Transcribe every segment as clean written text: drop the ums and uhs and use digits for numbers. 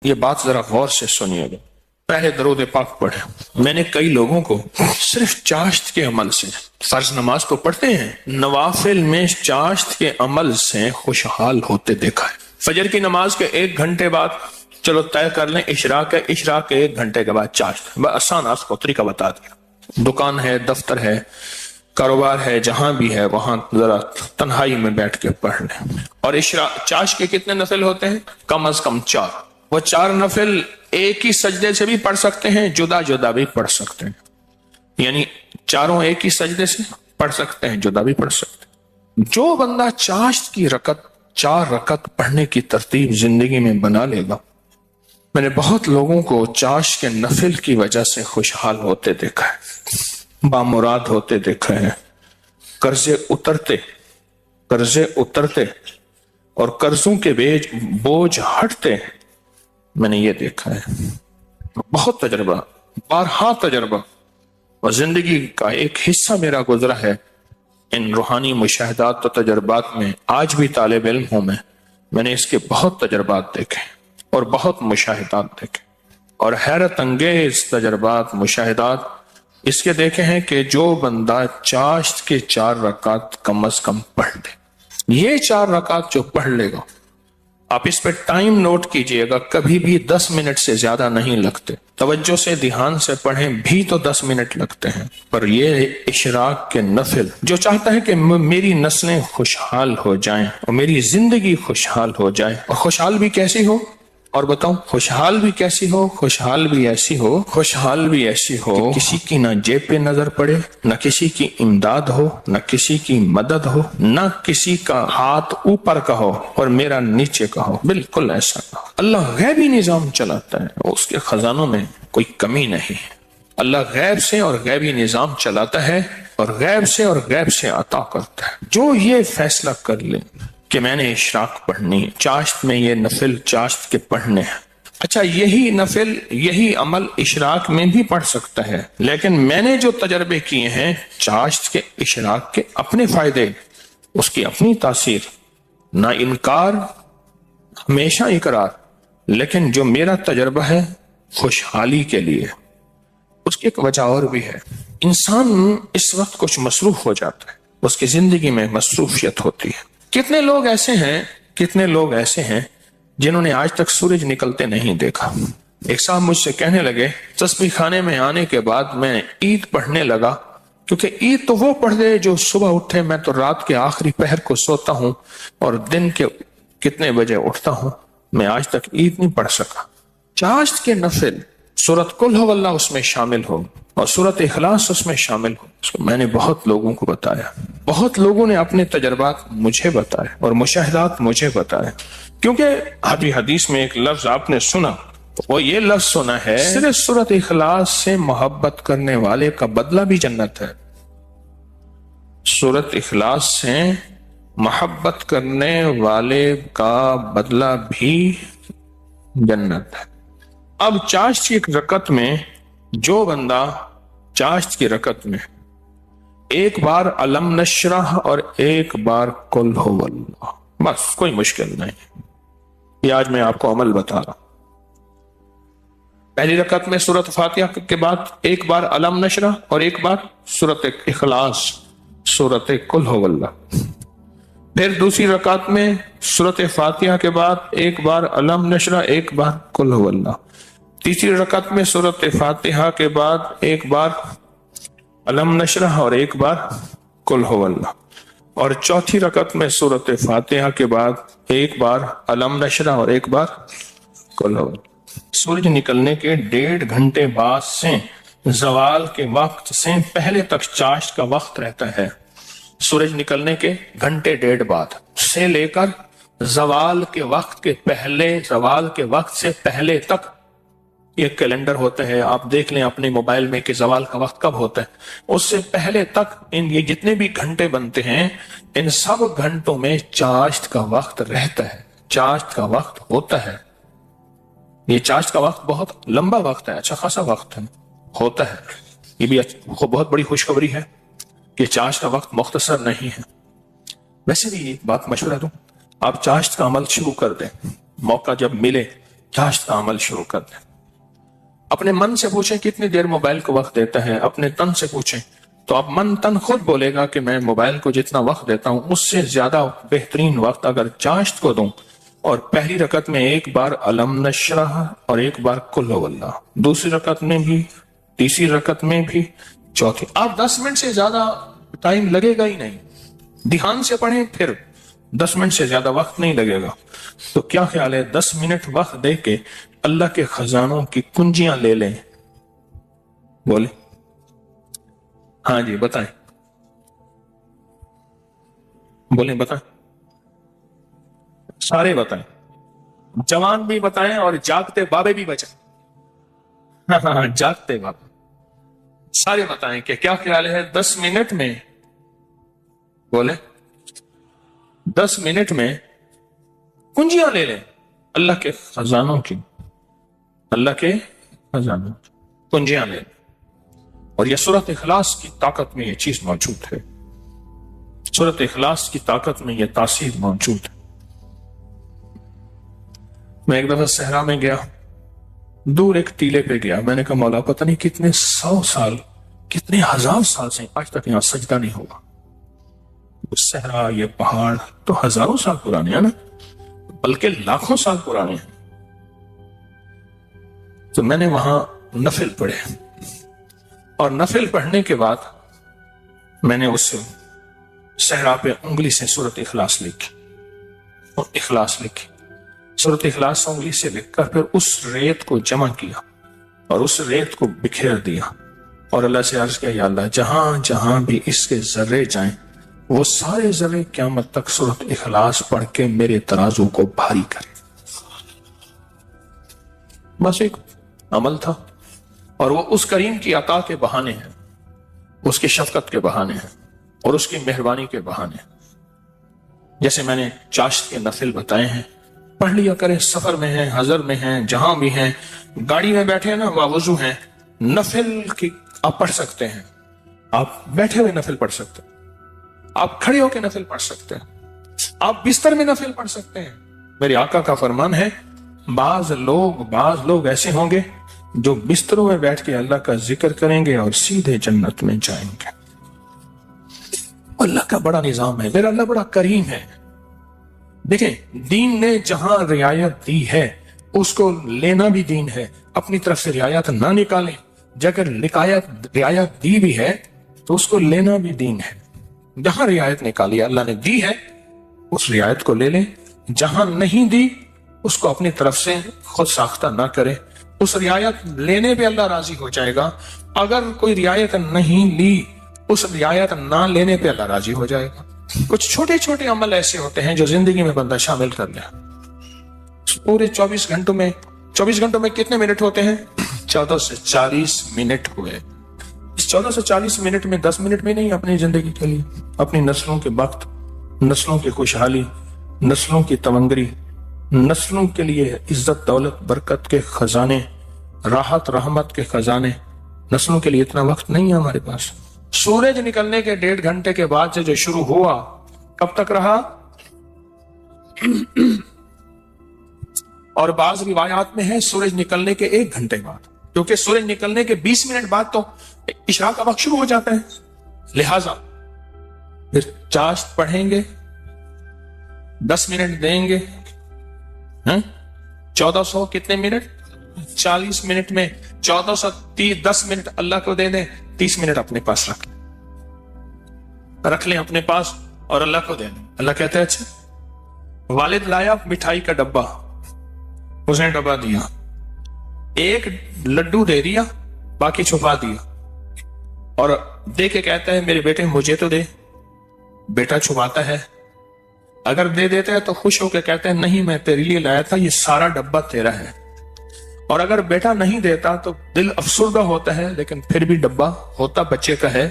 یہ بات ذرا غور سے سنیے گا. پہلے درود پاک پڑھے. میں نے کئی لوگوں کو صرف چاشت کے عمل سے، فرض نماز تو پڑھتے ہیں، نوافل میں چاشت کے عمل سے خوشحال ہوتے دیکھا ہے. فجر کی نماز کے 1 گھنٹے بعد چلو طے کر لیں اشراق ہے، اشراق کے 1 گھنٹے کے بعد چاشت. بس آسان آپ کو طریقہ بتا دیا. دکان ہے، دفتر ہے، کاروبار ہے، جہاں بھی ہے وہاں ذرا تنہائی میں بیٹھ کے پڑھ لیں. اور چاشت کے کتنے نفل ہوتے ہیں؟ کم از کم 4. وہ 4 نفل ایک ہی سجدے سے بھی پڑھ سکتے ہیں، جدا جدا بھی پڑھ سکتے ہیں. یعنی چاروں ایک ہی سجدے سے پڑھ سکتے ہیں، جدا بھی پڑھ سکتے ہیں. جو بندہ چاشت کی 4 رکعت پڑھنے کی ترتیب زندگی میں بنا لے گا، میں نے بہت لوگوں کو چاشت کے نفل کی وجہ سے خوشحال ہوتے دیکھا ہے، بامراد ہوتے دیکھا ہے، قرضے اترتے اور قرضوں کے بوجھ ہٹتے ہیں. میں نے یہ دیکھا ہے، بہت تجربہ، بارہا تجربہ، اور زندگی کا ایک حصہ میرا گزرا ہے ان روحانی مشاہدات و تجربات میں. آج بھی طالب علم ہوں میں نے اس کے بہت تجربات دیکھے اور بہت مشاہدات دیکھے، اور حیرت انگیز تجربات، مشاہدات اس کے دیکھے ہیں کہ جو بندہ چاشت کے 4 رکعت کم از کم پڑھ لے، یہ 4 رکعت جو پڑھ لے گا، آپ اس پہ ٹائم نوٹ کیجئے گا، کبھی بھی 10 منٹ سے زیادہ نہیں لگتے. توجہ سے دھیان سے پڑھیں بھی تو 10 منٹ لگتے ہیں. پر یہ اشراق کے نفل جو چاہتا ہے کہ میری نسلیں خوشحال ہو جائیں اور میری زندگی خوشحال ہو جائے، اور خوشحال بھی کیسی ہو، اور بتاؤں خوشحال بھی کیسی ہو، خوشحال بھی ایسی ہو کہ کسی کی نہ جیب پہ نظر پڑے، نہ کسی کی امداد ہو، نہ کسی کی مدد ہو، نہ کسی کا ہاتھ اوپر کا ہو اور میرا نیچے کا ہو. بالکل ایسا نہ ہو. اللہ غیبی نظام چلاتا ہے، اس کے خزانوں میں کوئی کمی نہیں ہے. اللہ غیب سے اور غیبی نظام چلاتا ہے اور غیب سے عطا کرتا ہے. جو یہ فیصلہ کر لے کہ میں نے اشراق پڑھنی ہے، چاشت میں یہ نفل چاشت کے پڑھنے ہیں. اچھا، یہی نفل، یہی عمل اشراق میں بھی پڑھ سکتا ہے، لیکن میں نے جو تجربے کیے ہیں چاشت کے، اشراق کے اپنے فائدے، اس کی اپنی تاثیر، نہ انکار، ہمیشہ اقرار. لیکن جو میرا تجربہ ہے خوشحالی کے لیے، اس کی ایک وجہ اور بھی ہے. انسان اس وقت کچھ مصروف ہو جاتا ہے، اس کی زندگی میں مصروفیت ہوتی ہے. کتنے لوگ ایسے ہیں جنہوں نے آج تک سورج نکلتے نہیں دیکھا. ایک صاحب مجھ سے کہنے لگے تسبیح خانے میں آنے کے بعد میں عید پڑھنے لگا، کیونکہ عید تو وہ پڑھ دے جو صبح اٹھے، میں تو رات کے آخری پہر کو سوتا ہوں اور دن کے کتنے بجے اٹھتا ہوں، میں آج تک عید نہیں پڑھ سکا. چاشت کے نفل، سورۃ قل ہو اللہ اس میں شامل ہو اور سورۃ اخلاص اس میں شامل ہو. میں نے بہت لوگوں کو بتایا، بہت لوگوں نے اپنے تجربات مجھے بتائے اور مشاہدات مجھے بتائے. کیونکہ ابھی حدیث میں ایک لفظ آپ نے سنا، وہ یہ لفظ سنا ہے صرف سورۃ اخلاص سے محبت کرنے والے کا بدلہ بھی جنت ہے. سورۃ اخلاص سے محبت کرنے والے کا بدلہ بھی جنت ہے. اب چاشت کی ایک رکعت میں جو بندہ چاشت کی رکعت میں 1 بار علم نشرح اور 1 بار قل ہو اللہ، بس کوئی مشکل نہیں. یہ آج میں آپ کو عمل بتا رہا ہوں. پہلی رکعت میں سورۃ فاتحہ کے بعد 1 بار علم نشرح اور 1 بار سورۃ اخلاص، سورۃ قل ہو اللہ. پھر دوسری رکعت میں سورۃ فاتحہ کے بعد 1 بار علم نشرح، 1 بار قل ہو اللہ. تیسری رکعت میں سورۃ فاتحہ کے بعد 1 بار علم نشرح اور 1 بار قل ہو اللہ. اور چوتھی رکعت میں سورۃ فاتحہ کے بعد 1 بار علم نشرح اور 1 بار قل ہو اللہ. سورج نکلنے کے 1.5 گھنٹے بعد سے زوال کے وقت سے پہلے تک چاشت کا وقت رہتا ہے. سورج نکلنے کے 1.5 گھنٹے بعد سے لے کر زوال کے وقت سے پہلے تک یہ کیلنڈر ہوتا ہے، آپ دیکھ لیں اپنے موبائل میں کہ زوال کا وقت کب ہوتا ہے. اس سے پہلے تک یہ جتنے بھی گھنٹے بنتے ہیں، ان سب گھنٹوں میں چاشت کا وقت رہتا ہے، چاشت کا وقت ہوتا ہے. یہ چاشت کا وقت بہت لمبا وقت ہے، اچھا خاصا وقت ہوتا ہے. یہ بھی بہت بڑی خوشخبری ہے کہ چاشت کا وقت مختصر نہیں ہے. ویسے بھی ایک بات مشورہ دوں، آپ چاشت کا عمل شروع کر دیں، موقع جب ملے चाश्त का अमल शुरू कर दें। अपने मन से पूछें कितनी देर मोबाइल को वक्त देता है, अपने तन से पूछें तो अब मन तन खुद बोलेगा कि मैं मोबाइल को जितना वक्त देता हूं उससे ज्यादा बेहतरीन वक्त अगर चाश्त को दूं, और पहली रकत में एक बार अलम नशरह और एक बार कुल हुवल्लाह, दूसरी रकत में भी, तीसरी रकत में भी, चौथी, आप 10 मिनट से ज्यादा टाइम लगेगा ही नहीं। ध्यान से पढ़ें, फिर 10 मिनट से ज्यादा वक्त नहीं लगेगा। तो क्या ख्याल है 10 मिनट वक्त दे के अल्लाह के खजानों की कुंजियां ले लें? बोले हाँ जी, बताएं, बोले बताएं, सारे बताएं, जवान भी बताएं और जागते बाबे भी बचाएं। हाँ, जागते बाबे सारे बताएं कि क्या ख्याल है 10 मिनट में, बोले 10 मिनट में कुंजियां ले लें अल्लाह के खजानों की, अल्लाह के खजानों की कुंजियां ले लें। और यह सूरत इखलास की ताकत में यह चीज मौजूद है, सूरत इखलास की ताकत में यह तासीर मौजूद है। मैं एक दफा सहरा में गया, दूर एक टीले पे गया, मैंने कहा मौला पता नहीं कितने 100 साल, कितने 1000 साल से आज तक यहां सजदा नहीं हुआ। सहरा, ये पहाड़ तो हजारों साल पुराने हैं ना, बल्कि लाखों साल पुराने हैं। तो मैंने वहां नफिल पढ़े और नफिल पढ़ने के बाद मैंने उस सहरा पे उंगली से सूरत इखलास लिखी और इखलास लिखी, सूरत इखलास उंगली से लिखकर फिर उस रेत को जमा किया और उस रेत को बिखेर दिया और अल्लाह से अर्ज किया, या अल्लाह जहां जहां भी इसके जर्रे जाएं वो सारे जर्रे क़यामत तक सूरत इखलास पढ़ के मेरे तराजू को भारी करे। बस एक अमल था और वो उस करीम की अता के बहाने हैं, उसकी शफकत के बहाने हैं और उसकी मेहरबानी के बहाने। जैसे मैंने चाश्त के नफिल बताए हैं, पढ़ लिया करें, सफर में हैं, हजर में हैं, जहां भी हैं, गाड़ी में बैठे हैं ना, वावजू हैं, नफिल की आप पढ़ सकते हैं, आप बैठे हुए नफिल पढ़ सकते हैं, आप खड़े होकर नफिल पढ़ सकते हैं, आप बिस्तर में नफिल पढ़ सकते हैं। मेरे आका का फरमान है, बाज लोग ऐसे होंगे जो बिस्तरों में बैठ के अल्लाह का जिक्र करेंगे और सीधे जन्नत में जाएंगे। अल्लाह का बड़ा निजाम है, मेरा अल्लाह बड़ा करीम है। देखें, दीन ने जहां रियायत दी है उसको लेना भी दीन है, अपनी तरफ से रियायत ना निकालें। अगर रियायत दी भी है तो उसको लेना भी दीन है। जहां रियायत निकाली अल्लाह ने दी है उस रियायत को ले लें, जहां नहीं दी उसको अपनी तरफ से खुद साख्ता ना करें। उस रियायत लेने पे अल्लाह राजी हो जाएगा, अगर कोई रियायत नहीं ली उस रियायत ना लेने पे अल्लाह राजी हो जाएगा। कुछ छोटे छोटे अमल ऐसे होते हैं जो जिंदगी में बंदा शामिल कर ले। पूरे 24 घंटों में कितने मिनट होते हैं? 14 से 40 मिनट हुए। इस 14 से 40 मिनट में 10 मिनट में नहीं, अपनी जिंदगी के लिए, अपनी नस्लों के वक्त, नस्लों की खुशहाली, नस्लों की तवंगरी, नस्लों के लिए इज्जत दौलत बरकत के खजाने, राहत रहमत के खजाने, नस्लों के लिए इतना वक्त नहीं है हमारे पास। सूरज निकलने के 1.5 घंटे के बाद से जो शुरू हुआ कब तक रहा? और बाज रिवायात में है सूरज निकलने के 1 घंटे बाद, क्योंकि सूरज निकलने के 20 मिनट बाद तो इशरा का वक्त शुरू हो जाता है। लिहाजा फिर चाश्त पढ़ेंगे, 10 मिनट देंगे, 1400 कितने मिनट? 40 मिनट में 1430 10 मिनट अल्लाह को दे दें, 30 मिनट अपने पास रख लें अपने पास और अल्लाह को दे दें। अल्लाह कहते हैं अच्छा, वालिद लाया मिठाई का डब्बा, उसने डब्बा दिया, एक लड्डू दे दिया, बाकी छुपा दिया और दे के कहता है मेरे बेटे मुझे तो दे। बेटा छुपाता है, अगर दे देता है तो खुश होकर कहते हैं नहीं मैं तेरे लिए लाया था, ये सारा डब्बा तेरा है। और अगर बेटा नहीं देता तो दिल अफसुर्दा होता है, लेकिन फिर भी डब्बा होता बच्चे का है।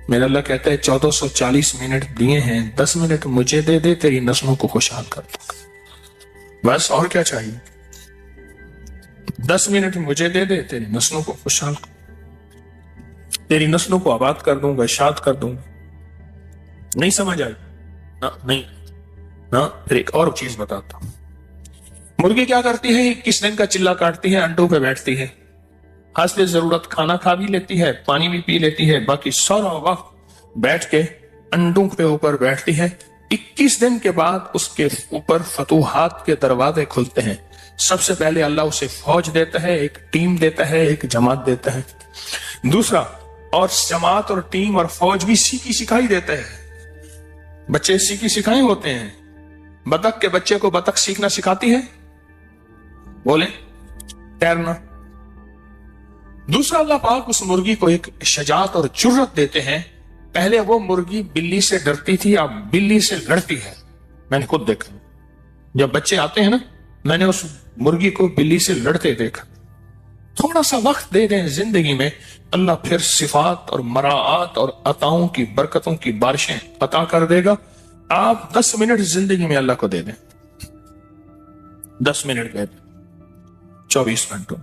मेरा अल्लाह कहता है 1440 मिनट दिए हैं, 10 मिनट मुझे दे दे, तेरी नस्लों को खुशहाल कर दूंगा। बस और क्या चाहिए? 10 मिनट मुझे दे दे, तेरी नस्लों को खुशहाल, तेरी नस्लों को आबाद कर दूंगा, शाद कर दूंगा। नहीं समझ आई ना? नहीं ना, फिर एक और चीज बताता हूं। मुर्गी क्या करती है, 21 दिन का चिल्ला काटती है, अंडों पे बैठती है, हासिल जरूरत खाना खा भी लेती है, पानी भी पी लेती है, बाकी सारा वक्त बैठ के अंडों के ऊपर बैठती है। 21 दिन के बाद उसके ऊपर फतूहात के दरवाजे खुलते हैं। सबसे पहले अल्लाह उसे फौज देता है, एक टीम देता है, एक जमात देता है। दूसरा, और जमात और टीम और फौज भी सीखी सिखाई देता है। बच्चे सीखी सिखाए होते हैं। बतख के बच्चे को बतख सीखना सिखाती है, बोले तैरना। दूसरा, अल्लाह पाक उस मुर्गी को एक शजात और जुर्रत देते हैं। पहले वो मुर्गी बिल्ली से डरती थी, अब बिल्ली से लड़ती है। मैंने खुद देखा, जब बच्चे आते हैं ना, मैंने उस मुर्गी को बिल्ली से लड़ते देखा। थोड़ा सा वक्त दे दें जिंदगी में, अल्लाह फिर सिफात और मराआत और अताओं की बरकतों की बारिशें अता कर देगा। आप 10 मिनट जिंदगी में अल्लाह को दे दें, 10 मिनट दे दें 24 घंटों,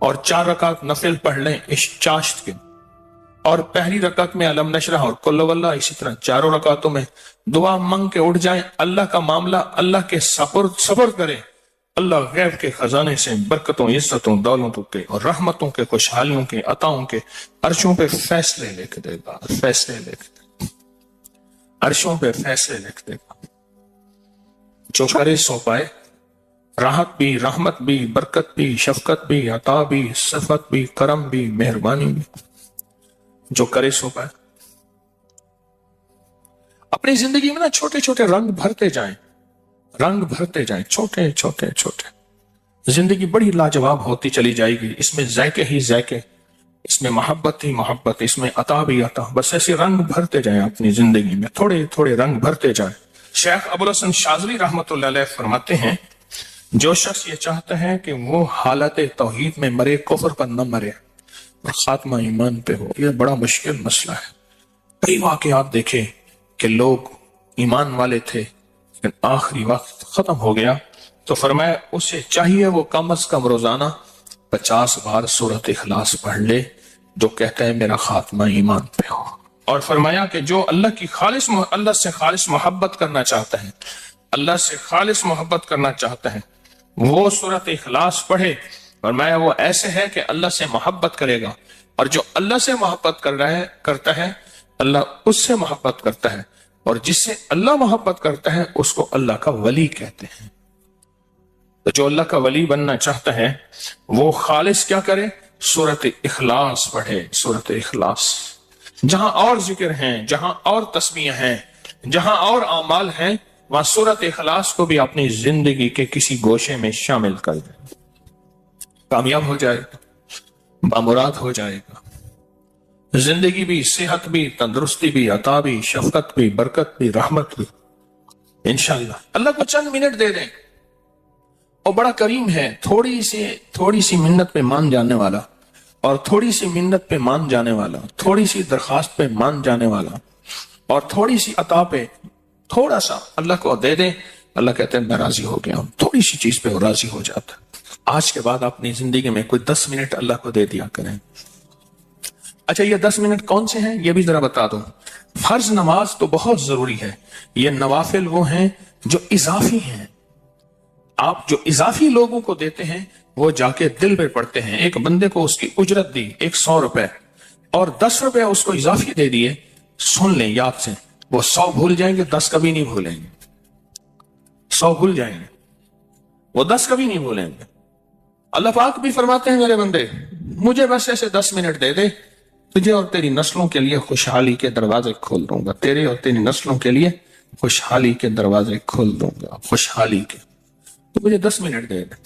और 4 रकात नफिल पढ़ लें इस चाश्त के, और पहली रकात में अलम नशरह और कुल वल्लाह, इसी तरह 4 रकातों में दुआ मांग के उठ जाएं। अल्लाह का मामला अल्लाह के सब्र करें। अल्लाह गैब के खजाने से बरकतों, इज्जतों, दौलतों के और रहमतों के, खुशहालियों के, अताओं के अर्शों पे फैसले लेके देगा, फैसले लेके देगा, अर्शों पे फैसले लेके देगा। जो करे सो पाए, राहत भी, रहमत भी, बरकत भी, शफकत भी, अता भी, सफत भी, करम भी, मेहरबानी भी, जो करे सो पाए। अपनी जिंदगी में ना छोटे छोटे रंग भरते जाएं, रंग भरते जाएं, छोटे छोटे छोटे। जिंदगी बड़ी लाजवाब होती चली जाएगी। इसमें ज़ायके ही ज़ायके, इसमें मोहब्बत ही मोहब्बत, इसमें अता भी अता। बस ऐसे रंग भरते जाएं अपनी जिंदगी में, थोड़े थोड़े रंग भरते जाएं। शेख अबुल हसन शाज़ली रहमतुल्लाह अलैह फरमाते हैं, जो शख्स ये चाहता है कि वो हालत तौहीद में मरे, कुफ्र पर न मरे और खात्मा ईमान पे हो, यह बड़ा मुश्किल मसला है। कई वाक़यात देखे कि लोग ईमान वाले थे लेकिन आखिरी वक्त खत्म हो गया, तो फरमाया उसे चाहिए वो कम अज कम रोजाना 50 बार सूरत इखलास पढ़ ले, जो कहता है मेरा खात्मा ईमान पे हो। और फरमाया कि जो अल्लाह से खालिस मोहब्बत करना चाहता है, अल्लाह से खालिस मोहब्बत करना चाहता है, वो सूरत इखलास पढ़े। फरमाया वो ऐसे है कि अल्लाह से मोहब्बत करेगा, और जो अल्लाह से मोहब्बत करता है अल्लाह उससे मोहब्बत करता है, और जिससे अल्लाह मोहब्बत करता है उसको अल्लाह का वली कहते हैं। तो जो अल्लाह का वली बनना चाहता है वो खालिस क्या करे, सूरत इखलास पढ़े, सूरत इखलास। जहां और जिक्र हैं, जहां और तस्बीह हैं, जहां और अमाल हैं, वहां सूरत इखलास को भी अपनी जिंदगी के किसी गोशे में शामिल कर दे, कामयाब हो जाएगा, बामुराद हो जाएगा। जिंदगी भी, सेहत भी, तंदुरुस्ती भी, अता भी, शफकत भी, बरकत भी, रहमत भी, इंशाअल्लाह। अल्लाह को चंद मिनट दे दें, और बड़ा करीम है। थोड़ी सी मिन्नत पे मान जाने वाला, और थोड़ी सी मिन्नत पे मान जाने वाला, थोड़ी सी दरखास्त पे मान जाने वाला, और थोड़ी सी अता पे थोड़ा सा अल्लाह को दे दें, अल्लाह कहते हैं मैं राजी हो गया हूं। थोड़ी सी चीज पे वो राजी हो जाता है। आज के बाद अपनी जिंदगी में कोई 10 मिनट अल्लाह को दे दिया करें। अच्छा, ये 10 मिनट कौन से हैं ये भी जरा बता दूं। फर्ज नमाज तो बहुत जरूरी है, ये नवाफिल वो हैं जो इजाफी हैं। आप जो इजाफी लोगों को देते हैं वो जाके दिल पे पढ़ते हैं। एक बंदे को उसकी उजरत दी 100 रुपए, और 10 रुपए उसको इजाफी दे दिए, सुन लें याद से, वो 100 भूल जाएंगे, 10 कभी नहीं भूलेंगे। 100 भूल जाएंगे, वो 10 कभी नहीं भूलेंगे। अल्लाह पाक भी फरमाते हैं मेरे बंदे, मुझे बस ऐसे 10 मिनट दे दे, तुझे और तेरी नस्लों के लिए खुशहाली के दरवाजे खोल दूंगा। तेरे और तेरी नस्लों के लिए खुशहाली के दरवाजे खोल दूंगा, खुशहाली के। तो मुझे 10 मिनट दे दे।